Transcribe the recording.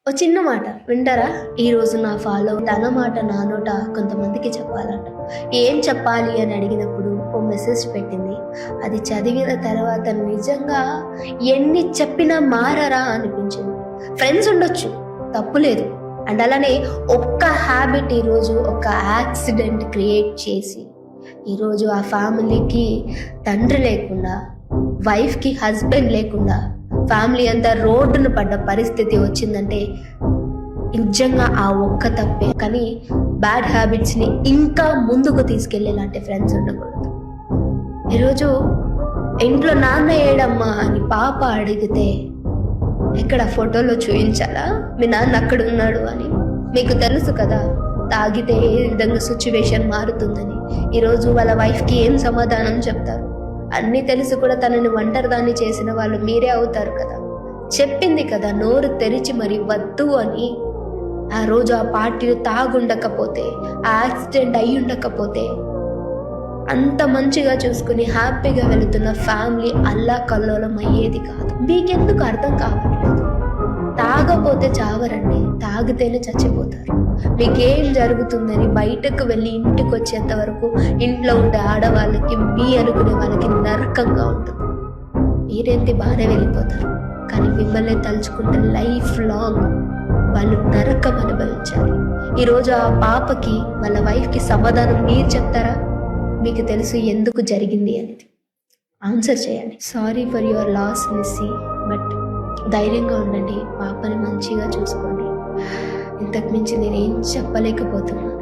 ఓ చిన్న మాట వింటారా? ఈరోజు నా ఫాలో తన మాట నా నోట కొంతమందికి చెప్పాలంట. ఏం చెప్పాలి అని అడిగినప్పుడు ఓ మెసేజ్ పెట్టింది. అది చదివిన తర్వాత నిజంగా ఎన్ని చెప్పినా మారరా అనిపించింది. ఫ్రెండ్స్ ఉండొచ్చు, తప్పులేదు. అండ్ అలానే ఒక్క హ్యాబిట్ ఈరోజు ఒక యాక్సిడెంట్ క్రియేట్ చేసి ఈరోజు ఆ ఫ్యామిలీకి తండ్రి లేకుండా, వైఫ్కి హస్బెండ్ లేకుండా ఫ్యామిలీ అంతా రోడ్డును పడ్డ పరిస్థితి వచ్చిందంటే నిజంగా ఆ ఒక్క తప్పే. కానీ బ్యాడ్ హ్యాబిట్స్ని ఇంకా ముందుకు తీసుకెళ్ళేలాంటి ఫ్రెండ్స్ ఉండకూడదు. ఈరోజు ఇంట్లో నాన్న ఏడమ్మా అని పాప అడిగితే ఇక్కడ ఫోటోలో చూపించాలా మీ నాన్న అక్కడ ఉన్నాడు అని? మీకు తెలుసు కదా తాగితే ఏ విధంగా సిచ్యువేషన్ మారుతుందని. ఈరోజు వాళ్ళ వైఫ్కి ఏం సమాధానం చెప్తారు? అన్నీ తెలిసి కూడా తనని ఒంటరిదాన్ని చేసిన వాళ్ళు మీరే అవుతారు కదా. చెప్పింది కదా నోరు తెరిచి మరి వద్దు అని. ఆ రోజు ఆ పార్టీలు తాగుండకపోతే, ఆ యాక్సిడెంట్ అయి ఉండకపోతే, అంత మంచిగా చూసుకుని హ్యాపీగా వెళుతున్న ఫ్యామిలీ అల్లా కల్లోలం అయ్యేది కాదు. మీకెందుకు అర్థం కావట్లేదు? తాగపోతే చావరండి, తాగితేనే చచ్చిపోతారు. మీకేం జరుగుతుందని బయటకు వెళ్ళి ఇంటికి వచ్చేంత వరకు ఇంట్లో ఉండే ఆడవాళ్ళకి, మీ అనుకునే వాళ్ళకి నరకంగా ఉంటుంది. మీరేంటి బాగానే వెళ్ళిపోతారు, కానీ మిమ్మల్ని తలుచుకుంటే లైఫ్ లాంగ్ వాళ్ళు నరకం అనుభవించాలి. ఈరోజు ఆ పాపకి వాళ్ళ వైఫ్కి సమాధానం మీరు చెప్తారా? మీకు తెలుసు ఎందుకు జరిగింది అనేది. ఆన్సర్ చేయండి. Sorry for your loss Missy, but ధైర్యంగా ఉండండి, పాపని మంచిగా చూసుకోండి. ఇంతకు మించి నేనేం చెప్పలేకపోతున్నాను.